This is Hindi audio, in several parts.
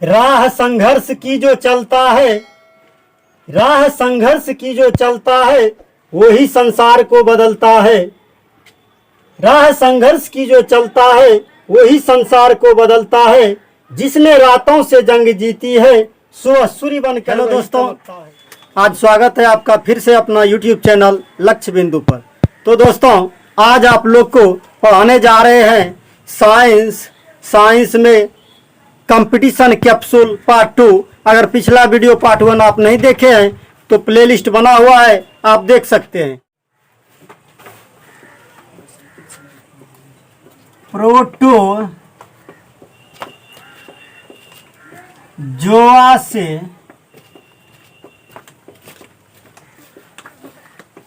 राह संघर्ष की जो चलता है, राह संघर्ष की जो चलता है वही संसार को बदलता है। राह संघर्ष की जो चलता है वही संसार को बदलता है। जिसने रातों से जंग जीती है सो सूर्य बनकर। हेलो दोस्तों, आज स्वागत है आपका फिर से अपना YouTube चैनल लक्ष्य बिंदु पर। तो दोस्तों, आज आप लोग को पढ़ाने जा रहे हैं साइंस में कंपटीशन कैप्सूल पार्ट 2। अगर पिछला वीडियो पार्ट 1 आप नहीं देखे हैं तो प्लेलिस्ट बना हुआ है, आप देख सकते हैं। प्रोटो जोआ से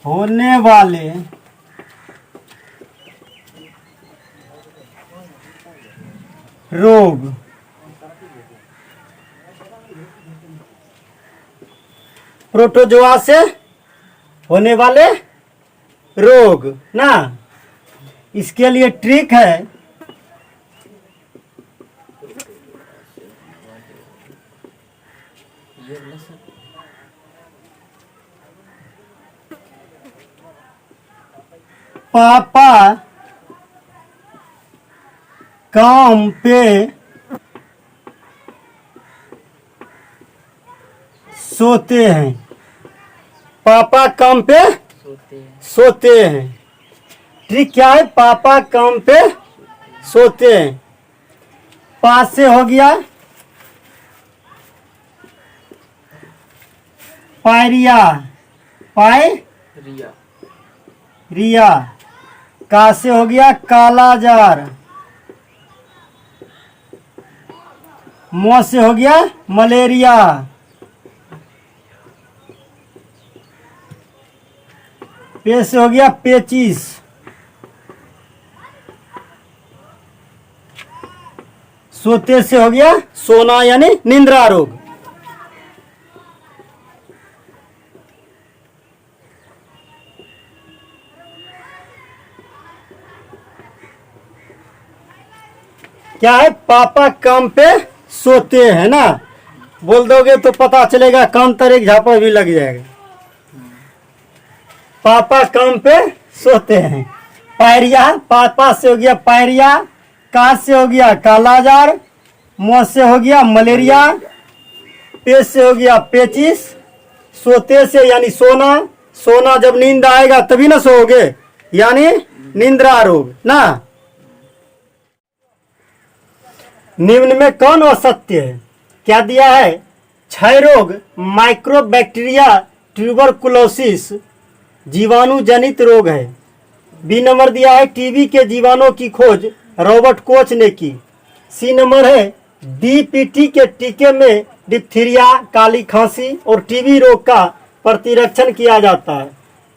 होने वाले रोग प्रोटोजोआ से होने वाले रोग ना, इसके लिए ट्रिक है। पापा काम पे सोते हैं। पापा काम पे सोते हैं। ट्रिक क्या है? पापा काम पे सोते हैं। पास से हो गया पायरिया, रिया। का से हो गया कालाजार। मौ से हो गया मलेरिया। पे से हो गया पेचिस। सोते से हो गया सोना यानी निंद्रा रोग। क्या है? पापा काम पे सोते हैं ना, बोल दोगे तो पता चलेगा, कान तर एक झापा भी लग जाएगा। पापा काम पे सोते हैं। पायरिया, पापा से हो गया पायरिया। का से हो गया कालाजार। मौ से हो गया मलेरिया। पे से हो गया पेचिस। सोते से यानी सोना। सोना जब नींद आएगा तभी ना सोओगे, यानी निंद्रा रोग ना। निम्न में कौन असत्य है? क्या दिया है? क्षय रोग माइक्रोबैक्टीरिया ट्यूबरकुलोसिस जीवाणु जनित रोग है। बी नंबर दिया है टीबी के जीवाणु की खोज रॉबर्ट कोच ने की। सी नंबर है डीपीटी के टीके में डिप्थीरिया, काली खांसी और टीबी रोग का प्रतिरक्षण किया जाता है।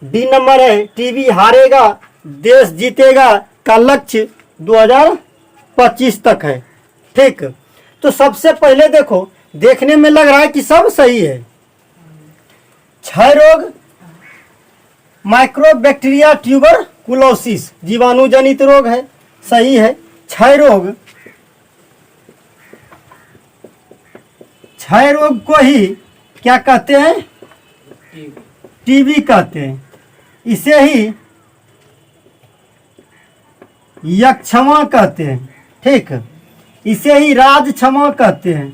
डी नंबर है टीबी हारेगा देश जीतेगा का लक्ष्य 2025 तक है। ठीक, तो सबसे पहले देखो, देखने में लग रहा है कि सब सही है। क्षय रोग माइक्रोबैक्टीरिया ट्यूबरकुलोसिस जीवाणु जनित रोग है, सही है। क्षय रोग को ही क्या कहते हैं? टीबी कहते हैं। इसे ही यक्षमा कहते हैं। ठीक, इसे ही राजक्षमा कहते हैं।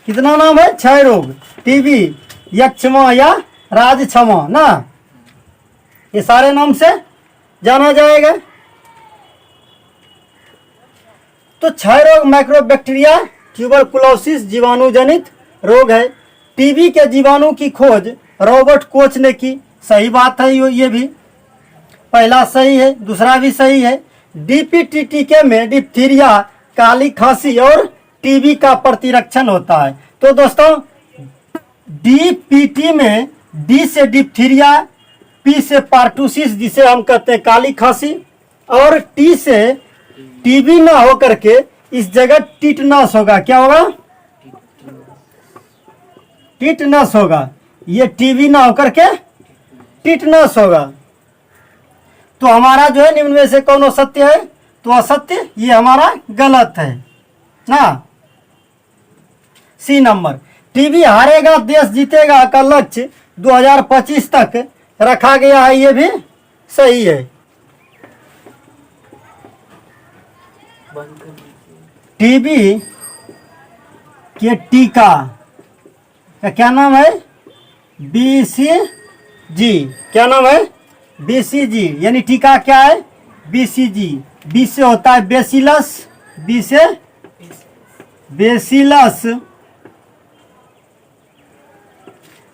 कितना नाम है? क्षय रोग, टीबी, यक्षमा या राजक्षमा ना, ये सारे नाम से जाना जाएगा। तो क्षय रोग माइक्रोबैक्टीरिया ट्यूबरकुलोसिस जीवाणु जनित रोग है। टीबी के जीवाणु की खोज रॉबर्ट कोच ने की, सही बात है। ये भी पहला सही है, दूसरा भी सही है। डीपीटी टीके में डिप्थीरिया, काली खांसी और टीबी का प्रतिरक्षण होता है। तो दोस्तों, डीपीटी में डी से डिप्थीरिया, पी से पार्टूसिस जिसे हम कहते हैं काली खांसी, और टी से टीबी ना हो करके इस जगह टिटनस होगा। क्या होगा? टिटनस होगा। ये टीबी ना होकर के टिटनस होगा। तो हमारा जो है निम्न में से कौन सत्य है? तो असत्य, ये हमारा गलत है ना। सी नंबर, टीबी हारेगा देश जीतेगा का लक्ष्य 2025 तक रखा गया है, ये भी सही है। टीबी के टीका का क्या नाम है? BCG। क्या नाम है? BCG, यानी टीका क्या है? BCG। बी से होता है बेसिलस, बी से बेसिलस,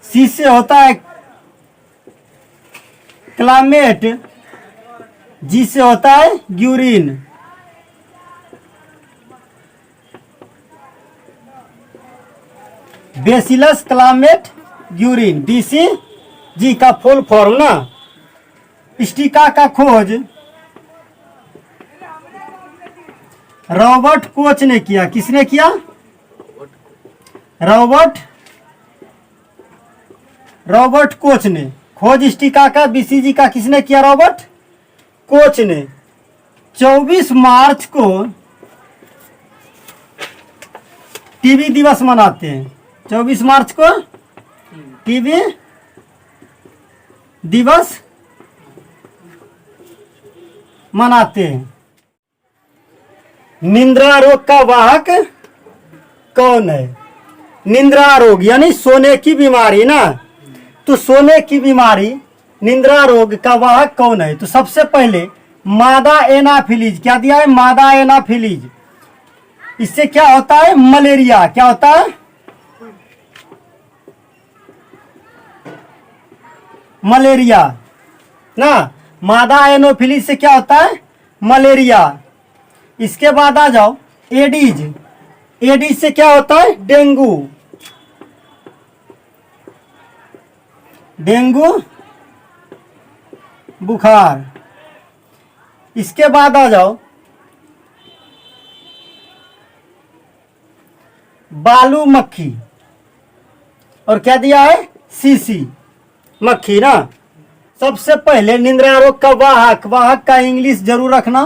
सी से होता है क्लामेट, जी से होता है Guérin. Bacillus climate Guérin, BCG का फुल फॉर्म ना। इस टीका का खोज रॉबर्ट कोच ने किया। किसने किया? रॉबर्ट कोच ने खोज इस टीका का, BCG का किसने किया? रॉबर्ट कोच ने। 24 मार्च को टीबी दिवस मनाते हैं। 24 मार्च को टीबी दिवस मनाते हैं। निद्रा रोग का वाहक कौन है? निद्रा रोग यानी सोने की बीमारी ना। तो सोने की बीमारी निद्रा रोग का वाहक कौन है? तो सबसे पहले मादा एनाफिलीज। क्या दिया है? मादा एनाफिलीज। इससे क्या होता है? मलेरिया। क्या होता है? मलेरिया ना। मादा एनोफिलीज से क्या होता है? मलेरिया। इसके बाद आ जाओ एडीज। एडीज से क्या होता है? डेंगू। डेंगू बुखार। इसके बाद आ जाओ बालू मक्खी। और क्या दिया है? सीसी मक्खी ना। सबसे पहले निद्रा रोग का वाहक का इंग्लिश जरूर रखना,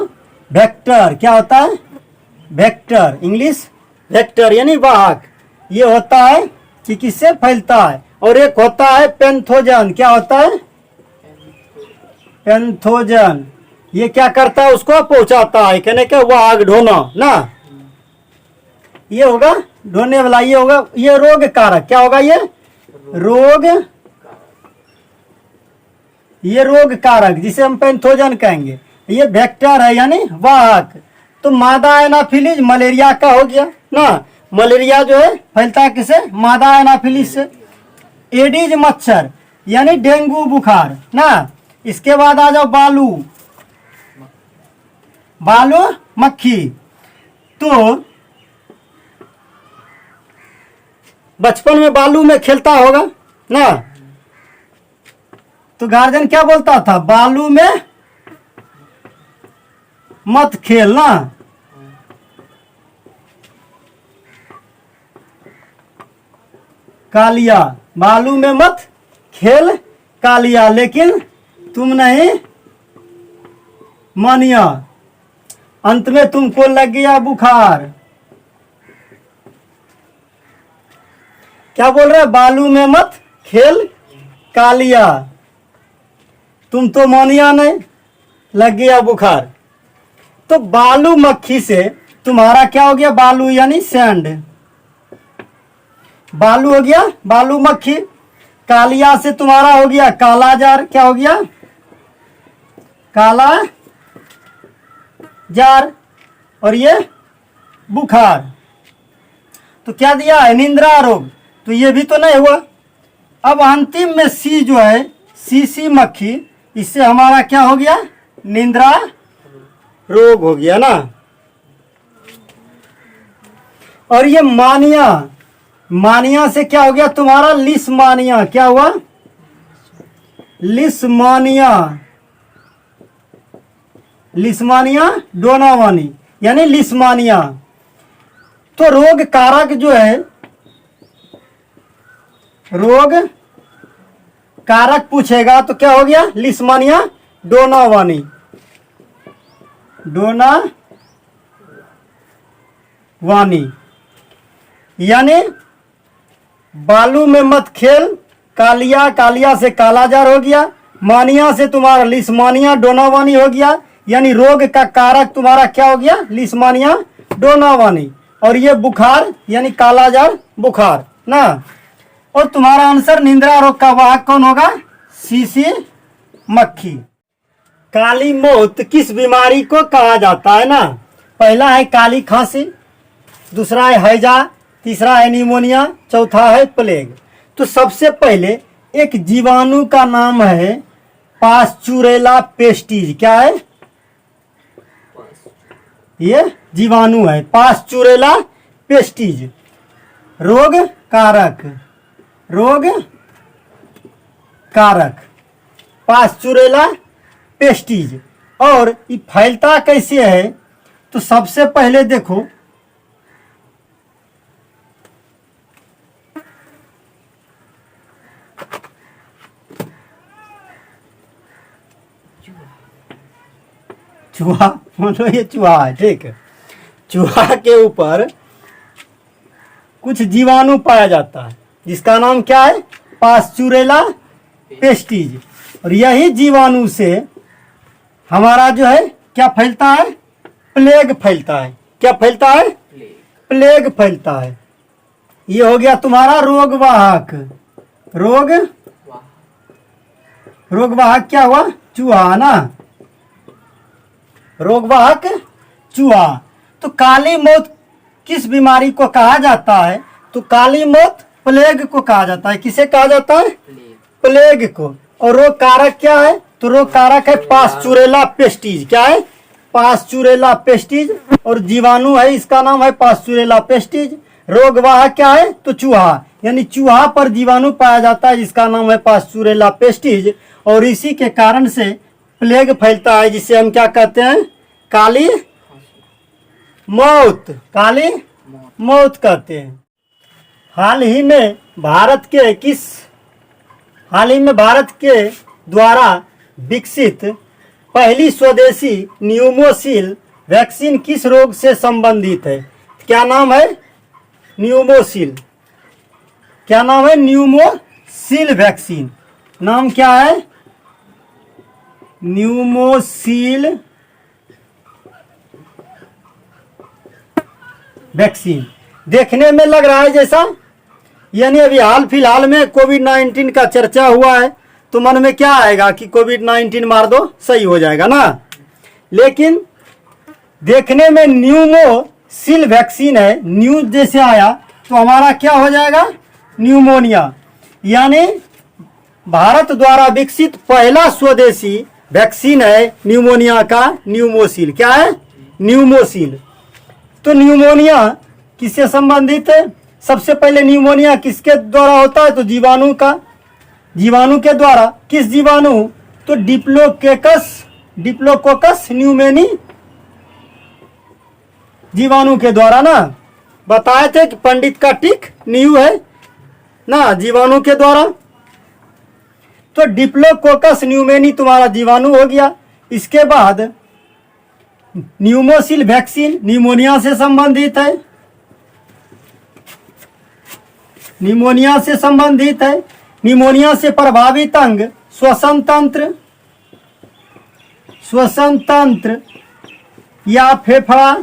वेक्टर। क्या होता है? वेक्टर। इंग्लिश वेक्टर यानी वाहक। ये होता है कि किससे फैलता है। और एक होता है पैथोजन। क्या होता है? पैथोजन। ये क्या करता है? उसको पहुंचाता है। कहने के वाहक ढोना ना। ये होगा ढोने वाला। ये होगा ये रोग कारक। क्या होगा? ये रोग कारक जिसे हम पैथोजन कहेंगे। ये वेक्टर है यानी वाहक। तो मादा एनाफिलीज मलेरिया का हो गया ना। मलेरिया जो है फैलता है किसे? मादा एनाफिलीज से। एडीज मच्छर यानी डेंगू बुखार ना। इसके बाद आ जाओ बालू मक्खी। तो बचपन में बालू में खेलता होगा ना। तो गार्जियन क्या बोलता था? बालू में मत खेलना। कालिया, बालू में मत खेल कालिया, लेकिन तुम नहीं मानिया। अंत में तुमको लग गया बुखार। क्या बोल रहे? बालू में मत खेल कालिया, तुम तो मानिया नहीं, लग गया बुखार। तो बालू मक्खी से तुम्हारा क्या हो गया? बालू यानी सैंड। बालू हो गया बालू मक्खी। कालिया से तुम्हारा हो गया काला जार। क्या हो गया? काला जार। और ये बुखार। तो क्या दिया है? निद्रा रोग। तो ये भी तो नहीं हुआ। अब अंतिम में सी जो है, सीसी मक्खी, इससे हमारा क्या हो गया? निद्रा रोग हो गया ना। और ये मानिया से क्या हो गया? तुम्हारा लिस्मानिया। क्या हुआ? लिस्मानिया डोनावानी यानी लिस्मानिया। तो रोग कारक जो है, रोग कारक पूछेगा तो क्या हो गया? लिस्मानिया डोनावानी। डोना वानी, यानी बालू में मत खेल, कालिया, कालिया से कालाजार हो गया, मानिया से तुम्हारा लिस्मानिया डोनावानी हो गया, यानी रोग का कारक तुम्हारा क्या हो गया, लिस्मानिया डोनावानी। और ये बुखार यानी कालाजार बुखार ना। और तुम्हारा आंसर निंद्रा रोग का वाहक कौन होगा, सीसी मक्खी। काली मौत किस बीमारी को कहा जाता है ना, पहला है काली खांसी, दूसरा है हैजा, तीसरा है निमोनिया, चौथा है प्लेग। तो सबसे पहले एक जीवाणु का नाम है पास्चुरेला पेस्टिज। क्या है, ये जीवाणु है पास्चुरेला पेस्टिज। रोग कारक, रोग कारक पास्चुरेला पेस्टिज। और ये फैलता कैसे है, तो सबसे पहले देखो चूहा, बोलो ये चूहा है, ठीक है। चूहा के ऊपर कुछ जीवाणु पाया जाता है जिसका नाम क्या है, पास्चुरेला पेस्टिज। और यही जीवाणु से हमारा जो है क्या फैलता है, प्लेग फैलता है। क्या फैलता है, प्लेग फैलता है। ये हो गया तुम्हारा रोगवाहक। रोगवाहक क्या हुआ, चूहा ना, रोगवाहक चूहा। तो काली मौत किस बीमारी को कहा जाता है, तो काली मौत प्लेग को कहा जाता है। किसे कहा जाता है, प्लेग को। और रोग कारक क्या है, तो रोग कारक है पास्चुरेला पेस्टिज। क्या है, पास्चुरेला पेस्टिज। और जीवाणु है, इसका नाम है पास्चुरेला पेस्टिज। रोगवाहक क्या है, तो चूहा, यानी चूहा पर जीवाणु पाया जाता है जिसका नाम है पास्चुरेला पेस्टिज। और इसी के कारण से प्लेग फैलता है, जिसे हम क्या कहते हैं, काली मौत, काली मौत कहते हैं। हाल ही में भारत के द्वारा विकसित पहली स्वदेशी न्यूमोसिल वैक्सीन किस रोग से संबंधित है। क्या नाम है, न्यूमोसिल। क्या नाम है, न्यूमोसिल वैक्सीन। नाम क्या है, न्यूमोसिल वैक्सीन। देखने में लग रहा है जैसा, यानी अभी हाल फिलहाल में कोविड-19 का चर्चा हुआ है, तो मन में क्या आएगा कि कोविड-19 मार दो, सही हो जाएगा ना। लेकिन देखने में न्यूमोसिल वैक्सीन है, न्यूज जैसे आया तो हमारा क्या हो जाएगा, न्यूमोनिया। यानी भारत द्वारा विकसित पहला स्वदेशी वैक्सीन है न्यूमोनिया का, न्यूमोसिल। क्या है, न्यूमोसिल। तो न्यूमोनिया किससे संबंधित है, सबसे पहले न्यूमोनिया किसके द्वारा होता है, तो जीवाणु का, जीवाणु के द्वारा। किस जीवाणु, तो डिप्लोकोकस न्यूमेनी जीवाणु के द्वारा ना। बताए थे कि पंडित का टिक न्यू है ना, जीवाणु के द्वारा। तो डिप्लोकोकस न्यूमेनी तुम्हारा जीवाणु हो गया। इसके बाद न्यूमोसिल वैक्सीन निमोनिया से संबंधित है, निमोनिया से संबंधित है। निमोनिया से प्रभावित अंग श्वसन तंत्र या फेफड़ा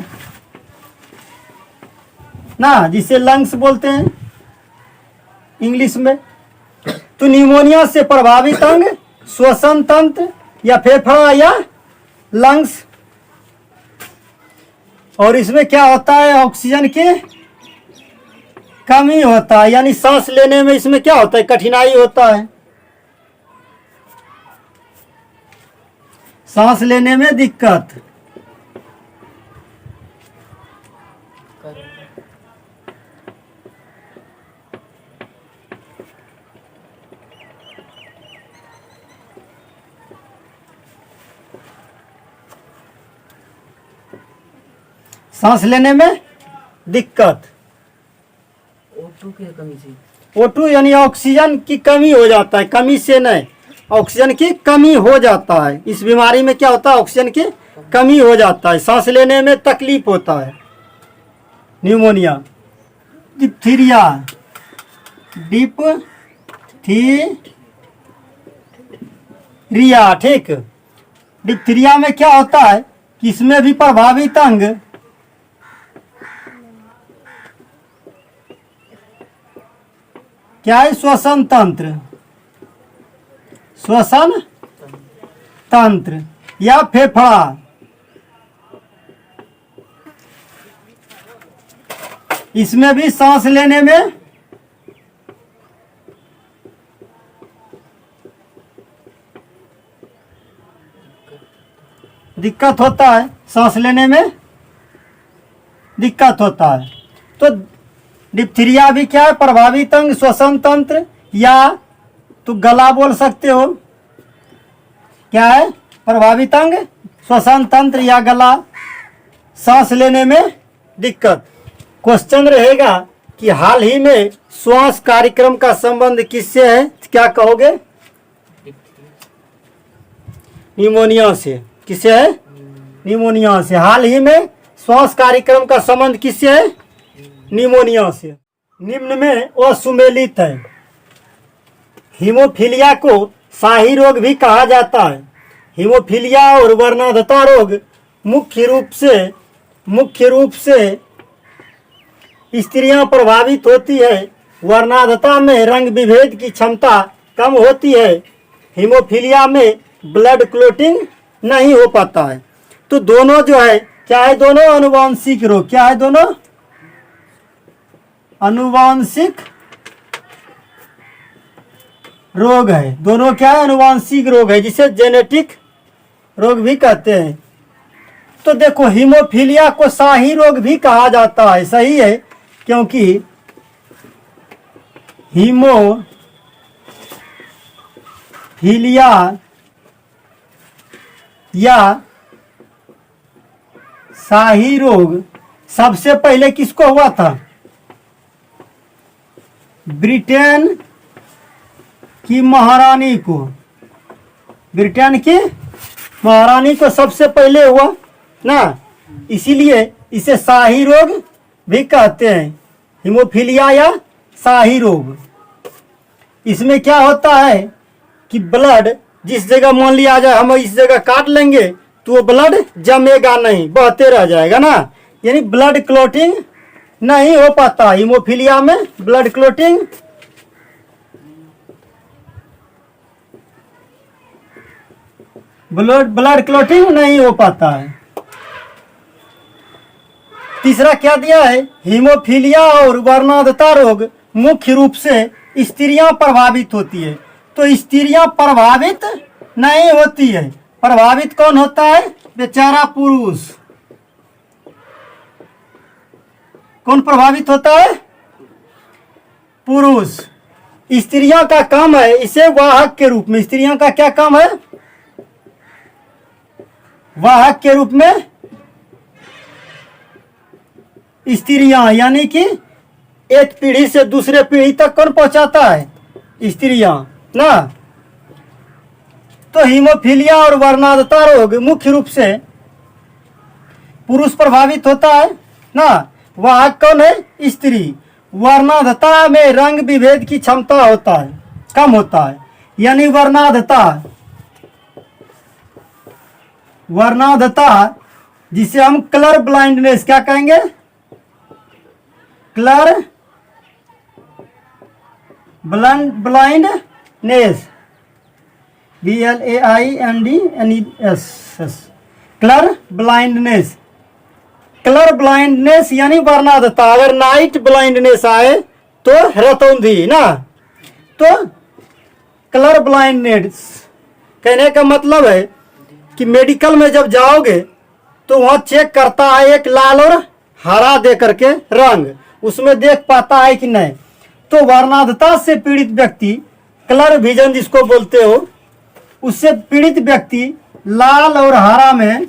ना, जिसे लंग्स बोलते हैं इंग्लिश में। तो निमोनिया से प्रभावित अंग श्वसन तंत्र या फेफड़ा या लंग्स। और इसमें क्या होता है, ऑक्सीजन की कमी होता है, यानी सांस लेने में इसमें क्या होता है, कठिनाई होता है, सांस लेने में दिक्कत। सांस लेने में दिक्कत, O2 की कमी से, O2 यानी ऑक्सीजन की कमी हो जाता है, कमी से नहीं, ऑक्सीजन की कमी हो जाता है। इस बीमारी में क्या होता है, ऑक्सीजन की कमी हो जाता है, सांस लेने में तकलीफ होता है। न्यूमोनिया। डिप्थीरिया, डिप्थीरिया, ठीक। डिप्थीरिया में क्या होता है कि इसमें भी प्रभावित अंग क्या है? श्वसन तंत्र, श्वसन तंत्र या फेफड़ा। इसमें भी सांस लेने में दिक्कत होता है, सांस लेने में दिक्कत होता है। तो डिप्थीरिया भी क्या है? प्रभावित अंग श्वसन तंत्र, या तो गला बोल सकते हो। क्या है? प्रभावित अंग श्वसन तंत्र या गला, सांस लेने में दिक्कत। क्वेश्चन रहेगा कि हाल ही में श्वास कार्यक्रम का संबंध किससे है? क्या कहोगे? न्यूमोनिया से। किससे है? न्यूमोनिया से। हाल ही में श्वास कार्यक्रम का संबंध किससे है? न्यूमोनिया से। निम्न में असुमेलित है। हीमोफीलिया को शाही रोग भी कहा जाता है। हीमोफीलिया और वर्णांधता रोग मुख्य रूप से स्त्रियां प्रभावित होती है। वर्णांधता में रंग विभेद की क्षमता कम होती है। हीमोफीलिया में ब्लड क्लोटिंग नहीं हो पाता है। तो दोनों जो है क्या है? दोनों आनुवांशिक रोग। क्या है? दोनों आनुवांशिक रोग है। दोनों क्या है? आनुवांशिक रोग है, जिसे जेनेटिक रोग भी कहते हैं। तो देखो, हीमोफीलिया को शाही रोग भी कहा जाता है। सही है, क्योंकि हीमोफीलिया या शाही रोग सबसे पहले किसको हुआ था? ब्रिटेन की महारानी को। ब्रिटेन की महारानी को सबसे पहले हुआ ना, इसीलिए इसे शाही रोग भी कहते हैं। हीमोफीलिया या शाही रोग। इसमें क्या होता है कि ब्लड जिस जगह, मान लिया जाए हम इस जगह काट लेंगे तो वो ब्लड जमेगा नहीं, बहते रह जाएगा ना, यानी ब्लड क्लोटिंग नहीं हो पाता। हीमोफीलिया में ब्लड क्लोटिंग ब्लड क्लोटिंग नहीं हो पाता है। तीसरा क्या दिया है? हीमोफीलिया और वर्णांधता रोग मुख्य रूप से स्त्रियां प्रभावित होती है। तो स्त्रियां प्रभावित नहीं होती है। प्रभावित कौन होता है? बेचारा पुरुष। कौन प्रभावित होता है? पुरुष। स्त्रियों का काम है इसे वाहक के रूप में। स्त्रियों का क्या काम है? वाहक के रूप में स्त्रियां, यानी कि एक पीढ़ी से दूसरे पीढ़ी तक कौन पहुंचाता है? स्त्रियां ना। तो हीमोफीलिया और वर्णांधता रोग मुख्य रूप से पुरुष प्रभावित होता है ना। वाहक कौन है? स्त्री। वर्णांधता में रंग विभेद की क्षमता होता है, कम होता है, यानी वर्णांधता जिसे हम कलर ब्लाइंडनेस क्या कहेंगे? Colour blindness, BLAINDNES, colour blindness. Colour blindness यानी वर्णांधता। अगर नाइट ब्लाइंडनेस आए तो रतौंधी ना। तो कलर ब्लाइंडनेस कहने का मतलब है कि मेडिकल में जब जाओगे तो वहाँ चेक करता है एक लाल और हरा दे करके रंग, उसमें देख पाता है कि नहीं। तो वर्णांधता से पीड़ित व्यक्ति, कलर विजन जिसको बोलते हो, उससे पीड़ित व्यक्ति लाल और हरा में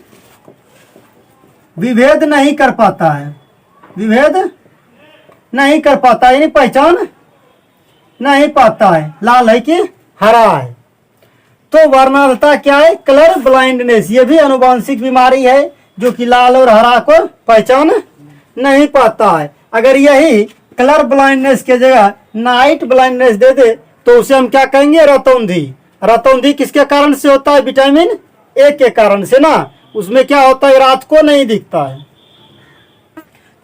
विभेद नहीं कर पाता है। विभेद नहीं कर पाता, यानी पहचान नहीं पाता है लाल है कि हरा है। तो वर्णांधता क्या है? Colour blindness. ये भी अनुवांशिक बीमारी है जो कि लाल और हरा को पहचान नहीं पाता है। अगर यही कलर ब्लाइंडनेस के जगह नाइट ब्लाइंडनेस दे दे तो उसे हम क्या कहेंगे? रतौंधी। रतौंधी किसके कारण से होता है? विटामिन ए के कारण से ना। उसमें क्या होता है? रात को नहीं दिखता है।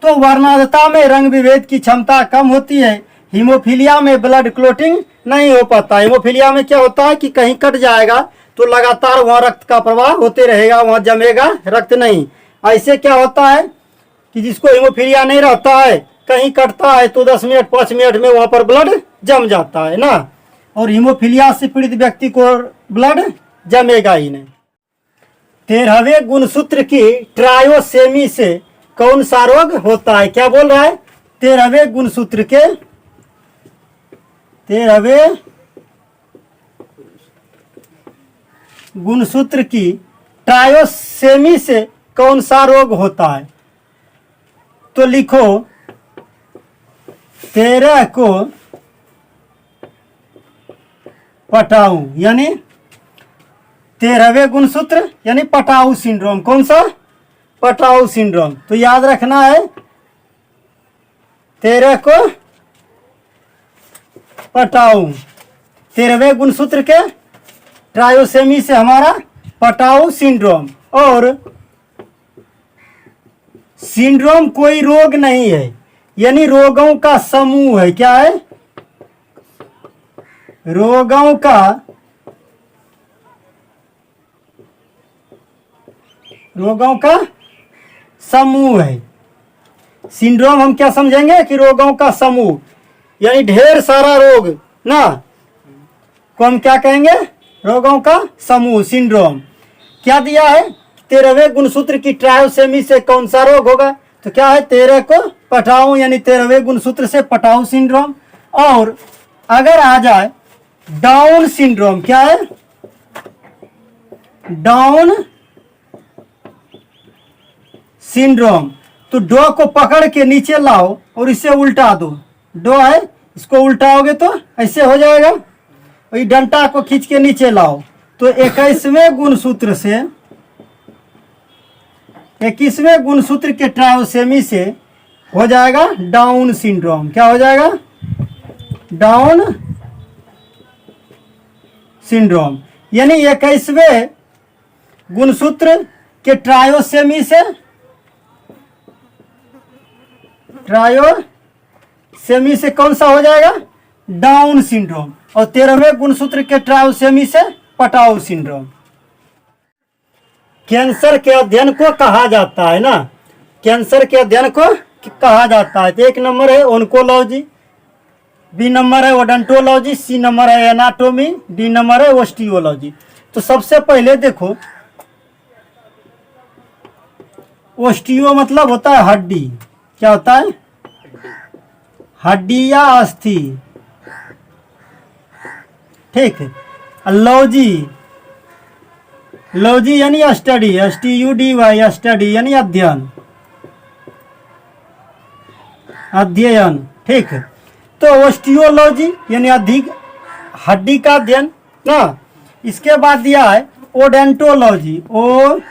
तो वर्णांधता में रंग विभेद की क्षमता कम होती है। हीमोफीलिया में ब्लड क्लोटिंग नहीं हो पाता। हीमोफीलिया में क्या होता है कि कहीं कट जाएगा तो लगातार वहाँ रक्त का प्रवाह होते रहेगा, वहाँ जमेगा रक्त नहीं। ऐसे क्या होता है कि जिसको हीमोफीलिया नहीं रहता है, कहीं कटता है तो 10 मिनट 5 मिनट में वहाँ पर ब्लड जम जाता है ना। और हीमोफीलिया से पीड़ित व्यक्ति को ब्लड जमेगा ही नहीं। 13वें गुणसूत्र की ट्रायोसेमी से कौन सा रोग होता है? क्या बोल रहा है? 13वें गुणसूत्र के 13वें गुणसूत्र की ट्रायोसेमी से कौन सा रोग होता है? तो लिखो 13 को पटाऊ, यानी 13वें गुणसूत्र यानी पटाऊ सिंड्रोम। कौन सा? Patau syndrome. तो याद रखना है 13 को पटाऊ। 13वें गुणसूत्र के ट्रायोसेमी से हमारा पटाऊ सिंड्रोम। और सिंड्रोम कोई रोग नहीं है, यानी रोगों का समूह है। क्या है? रोगों का समूह है। सिंड्रोम हम क्या समझेंगे कि रोगों का समूह, यानी ढेर सारा रोग ना को हम क्या कहेंगे? रोगों का समूह, सिंड्रोम। क्या दिया है? 13वें गुणसूत्र की ट्रायोसेमी से कौन सा रोग होगा? तो क्या है? 13 को पटाऊ यानी 13वें गुणसूत्र से पटाऊ सिंड्रोम। और अगर आ जाए डाउन सिंड्रोम, क्या है? Down syndrome. तो डो को पकड़ के नीचे लाओ और इसे उल्टा दो। डो है, इसको उल्टाओगे तो ऐसे हो जाएगा। और डंटा को खींच के नीचे लाओ तो 21वें गुणसूत्र के ट्रायोसेमी से हो जाएगा डाउन सिंड्रोम। क्या हो जाएगा? Down syndrome. यानी 21वें गुणसूत्र के ट्रायोसेमी से कौन सा हो जाएगा? Down syndrome. और 13वें गुणसूत्र के ट्रायोसेमी से पटाऊ सिंड्रोम। कैंसर के अध्ययन को कहा जाता है ना, कैंसर के अध्ययन को कहा जाता है। तो 1 नंबर है ओंकोलॉजी, बी नंबर है ओडोंटोलॉजी, सी नंबर है एनाटोमी, डी नंबर है ऑस्टियोलॉजी। तो सबसे पहले देखो, ऑस्टियो मतलब होता है हड्डी। क्या होता है? हड्डी या अस्थि। ठीक है। लॉजी यानी स्टडी, STUDY, स्टडी यानी अध्ययन। ठीक है। तो ऑस्टियोलॉजी यानी अधिक हड्डी का अध्ययन ना। इसके बाद दिया है ओडेंटोलॉजी, ODANTOLOGY,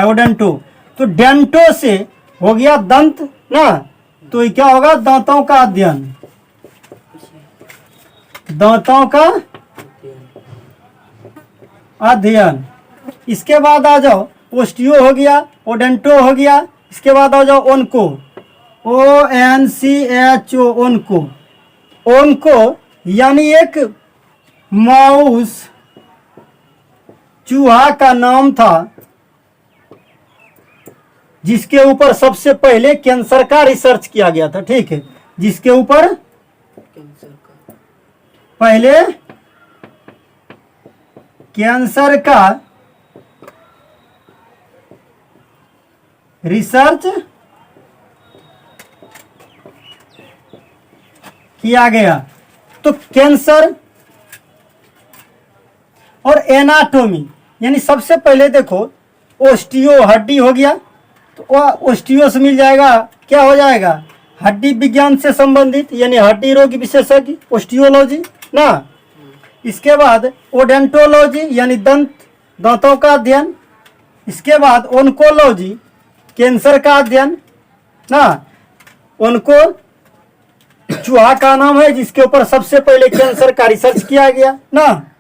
ओडेंटो। तो डेंटो से हो गया दंत ना, तो ये क्या होगा? दांतों का अध्ययन। दांतों का अध्ययन। इसके बाद आ जाओ ओस्टियो हो गया, ओडेंटो हो गया। इसके बाद आ जाओ ओनको, ONCHO, ओनको यानी एक माउस चूहा का नाम था जिसके ऊपर सबसे पहले कैंसर का रिसर्च किया गया था। ठीक है। जिसके ऊपर पहले कैंसर का रिसर्च किया गया। तो कैंसर और एनाटोमी यानी सबसे पहले देखो ओस्टियो हड्डी हो गया, तो ओस्टियो से मिल जाएगा क्या हो जाएगा? हड्डी विज्ञान से संबंधित यानी हड्डी रोग विशेषज्ञ ओस्टियोलॉजी ना। इसके बाद ओडेंटोलॉजी यानी दांतों का अध्ययन। इसके बाद ओन्कोलॉजी कैंसर का अध्ययन ना। ओनको चूहा का नाम है जिसके ऊपर सबसे पहले कैंसर का रिसर्च किया गया ना।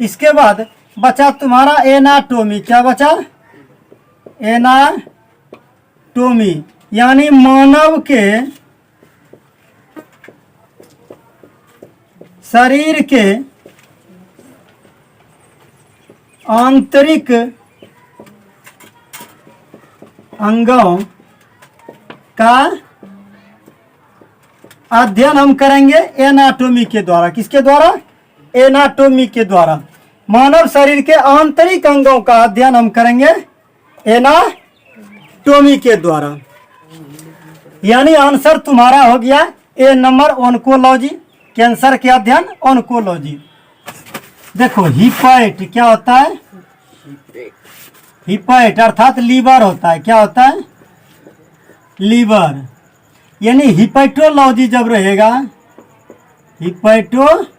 इसके बाद बचा तुम्हारा एनाटोमी। क्या बचा? एनाटोमी यानी मानव के शरीर के आंतरिक अंगों का अध्ययन हम करेंगे एनाटोमी के द्वारा। किसके द्वारा? एनाटोमी के द्वारा। मानव शरीर के आंतरिक अंगों का अध्ययन हम करेंगे एनाटोमी के द्वारा। यानी आंसर तुम्हारा हो गया ए नंबर ओन्कोलॉजी, कैंसर के अध्ययन ओन्कोलॉजी। देखो हिपैट क्या होता है? हिपैट अर्थात लीवर होता है। क्या होता है? लीवर। यानी हिपैटोलॉजी जब रहेगा, हिपैटोलॉजी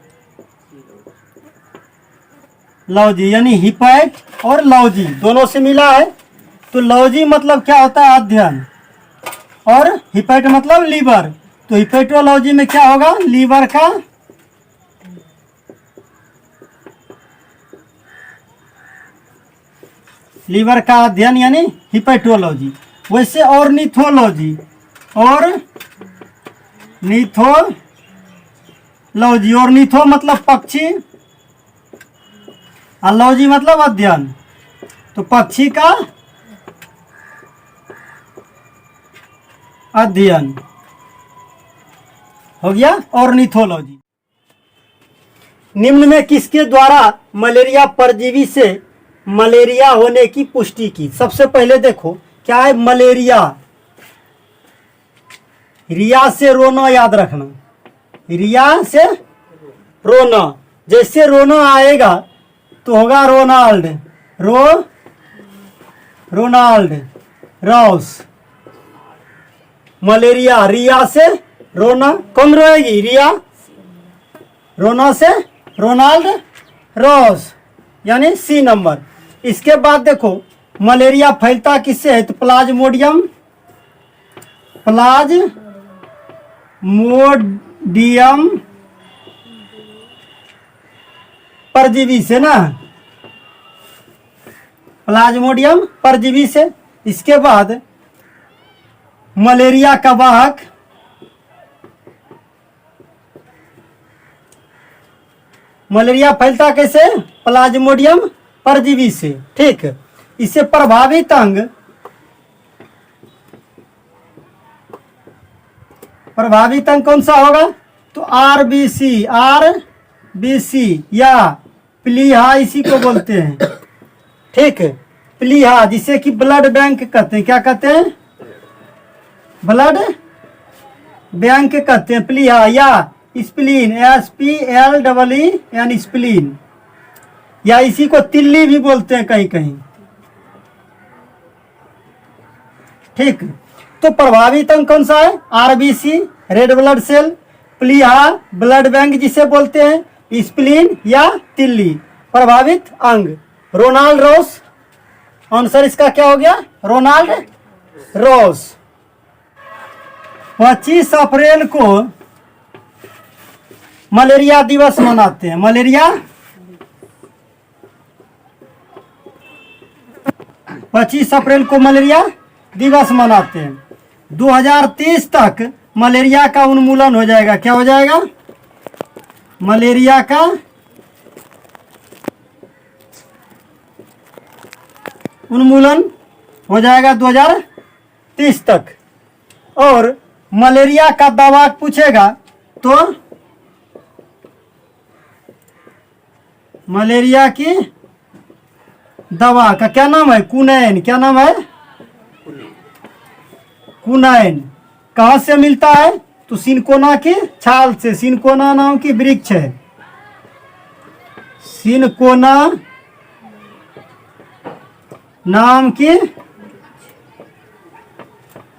यानी हिपैट और लॉजी दोनों से मिला है, तो लॉजी मतलब क्या होता है? अध्ययन, और हिपैट मतलब लीवर। तो हिपैटोलॉजी में क्या होगा? लीवर का अध्ययन यानी हिपैटोलॉजी। वैसे ऑर्निथोलॉजी ऑर्निथो मतलब पक्षी, लॉजी मतलब अध्ययन, तो पक्षी का अध्ययन हो गया ऑर्निथोलॉजी। निम्न में किसके द्वारा मलेरिया परजीवी से मलेरिया होने की पुष्टि की? सबसे पहले देखो क्या है मलेरिया। रिया से रोना याद रखना, रिया से रोना। जैसे रोना आएगा तो होगा रोनाल्ड, रोनाल्ड रॉस। मलेरिया रिया से रोना, कौन रोएगी? रिया। रोना से रोनाल्ड रॉस यानी सी नंबर। इसके बाद देखो मलेरिया फैलता किससे है? तो प्लाज्मोडियम परजीवी से ना, प्लाज्मोडियम परजीवी से। इसके बाद मलेरिया का वाहक मलेरिया फैलता कैसे? प्लाज्मोडियम परजीवी से। ठीक, इससे प्रभावित अंग कौन सा होगा? तो आरबीसी या प्लीहा इसी को बोलते हैं। ठीक, प्लीहा जिसे कि ब्लड बैंक कहते हैं। क्या कहते हैं? ब्लड बैंक कहते हैं प्लीहा, या स्प्लीन SPLEE यानी स्प्लीन, या इसी को तिल्ली भी बोलते हैं कहीं कहीं। ठीक, तो प्रभावित अंग कौन सा है? आरबीसी रेड ब्लड सेल, प्लीहा ब्लड बैंक जिसे बोलते हैं, स्प्लीन या तिल्ली। प्रभावित अंग रोनाल्ड रॉस। आंसर इसका क्या हो गया? Ronald Ross. 25 अप्रैल को मलेरिया दिवस मनाते हैं। मलेरिया 25 अप्रैल को मलेरिया दिवस मनाते हैं। 2030 तक मलेरिया का उन्मूलन हो जाएगा। क्या हो जाएगा? मलेरिया का उन्मूलन हो जाएगा 2030 तक। और मलेरिया का दवा पूछेगा तो मलेरिया की दवा का क्या नाम है? कुनैन। क्या नाम है? कुनैन। कहाँ से मिलता है? तो सिनकोना की छाल से। सिनकोना नाम की वृक्ष है, सिनकोना नाम की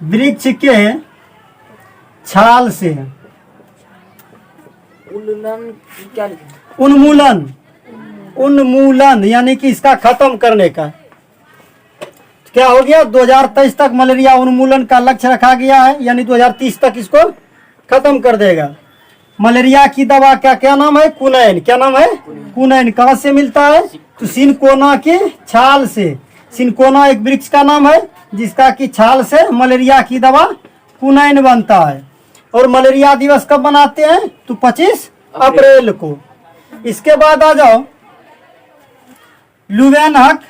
वृक्ष के छाल से। उल्लन क्या लिखा? उन्मूलन, उन्मूलन यानी कि इसका खत्म करने का। क्या हो गया, 2023 तक मलेरिया उन्मूलन का लक्ष्य रखा गया है, यानी 2030 तक इसको खत्म कर देगा। मलेरिया की दवा का क्या नाम है, कुनैन। क्या नाम है, कुनैन। कहाँ से मिलता है, तो सिनकोना की छाल से। सिनकोना एक वृक्ष का नाम है जिसका की छाल से मलेरिया की दवा कुनैन बनता है। और मलेरिया दिवस कब मनाते हैं, तो 25 अप्रैल को। इसके बाद आ जाओ लुवेनहक,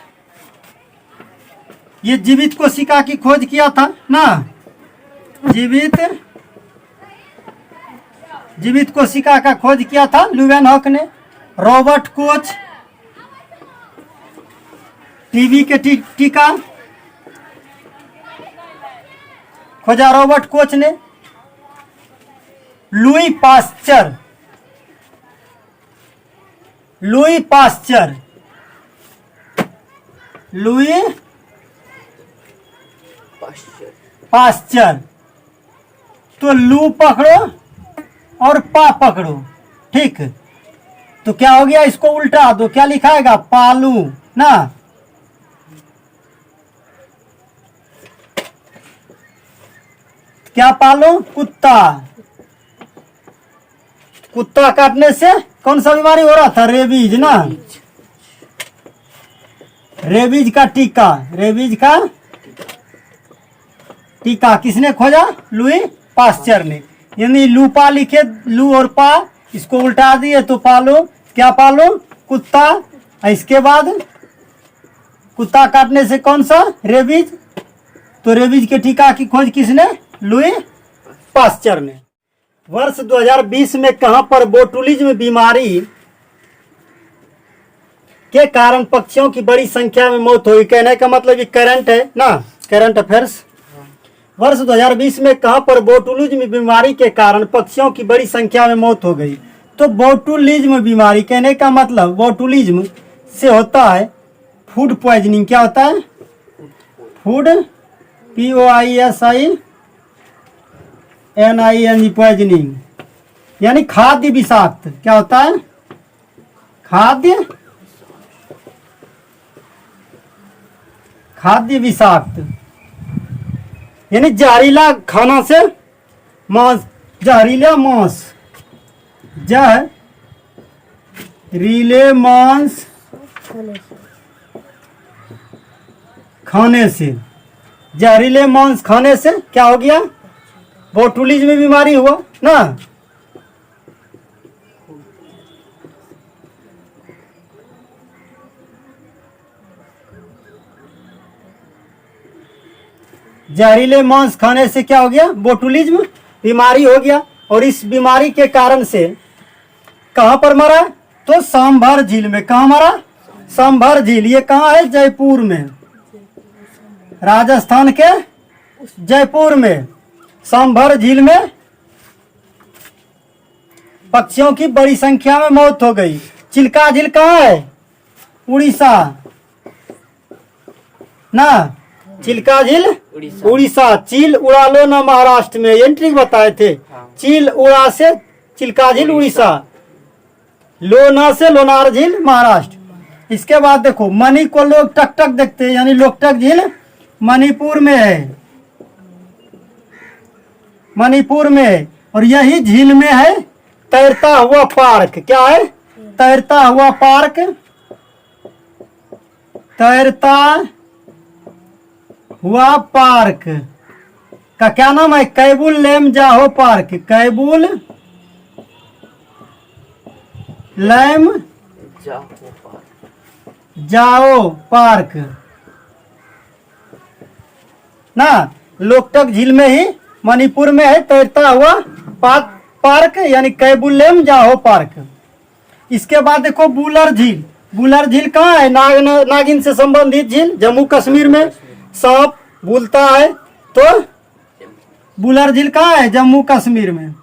ये जीवित कोशिका की खोज किया था ना, जीवित कोशिका का खोज किया था लुवेनहक ने। रॉबर्ट कोच टीबी के टीका खोजा रॉबर्ट कोच ने। Louis Pasteur, Louis Pasteur, Louis Pasteur. तो लू पकड़ो और पा पकड़ो, ठीक। तो क्या हो गया, इसको उल्टा दो, क्या लिखाएगा, पालू ना। क्या पालू, कुत्ता। कुत्ता काटने से कौन सा बीमारी हो रहा था, रेबीज ना। रेबीज का टीका, रेबीज का टीका किसने खोजा, लुई पास्चर ने। यानी लूपा लिखे, लू और पा, इसको उल्टा दिए तो पालो। क्या पालो, कुत्ता। इसके बाद कुत्ता काटने से कौन सा, रेबीज। तो रेबीज के टीका की खोज किसने, लुई पास्चर ने। वर्ष 2020 में कहां पर बोटुलिज्म बीमारी के कारण पक्षियों की बड़ी संख्या में मौत हुई। कहने का मतलब ये करंट है ना, करंट अफेयर्स। वर्ष 2020 में कहां पर बोटुलिज्म बीमारी के कारण पक्षियों की बड़ी संख्या में मौत हो गई। तो बोटुलिज्म बीमारी, कहने का मतलब बोटुलिज्म से होता है फूड पॉइजनिंग। क्या होता है, फूड, POISINING पॉइजनिंग, यानी खाद्य विषाक्त। क्या होता है, खाद्य विषाक्त, यानी जहरीला खाना से मांस, जहरीला मांस, जहरीले मांस खाने से, जहरीले मांस खाने से क्या हो गया, बोटुलिज्म बीमारी हुआ ना। जहरीले मांस खाने से क्या हो गया, बोटुलिज्म बीमारी हो गया। और इस बीमारी के कारण से कहां पर मरा, तो सांभर झील में। कहां मरा, सांभर झील। ये कहां है, जयपुर में, राजस्थान के जयपुर में। सांभर झील में पक्षियों की बड़ी संख्या में मौत हो गई। चिल्का झील कहाँ है, उड़ीसा ना। चिल्का झील उड़ीसा। चील उड़ा लो ना महाराष्ट्र में, एंट्री बताए थे। चील उड़ा से चिल्का झील उड़ीसा, लोना से लोनार झील महाराष्ट्र। इसके बाद देखो मणि को लोग टक टक देखते हैं, यानी लोकटक झील मणिपुर में है, मणिपुर में। और यही झील में है तैरता हुआ पार्क। क्या है, तैरता हुआ पार्क, तैरता हुआ पार्क का क्या नाम है, कैबुल लेमजाओ पार्क। कैबुल लेम जाओ पार्क ना। लोकटक झील में ही मणिपुर में है तैरता हुआ पार्क, यानी कैबुल लेमजाओ पार्क। इसके बाद देखो बुलर झील। बुलर झील कहाँ है, नागिन से संबंधित झील, जम्मू कश्मीर में। सांप बुलता है तो बुलर झील कहाँ है, जम्मू कश्मीर में।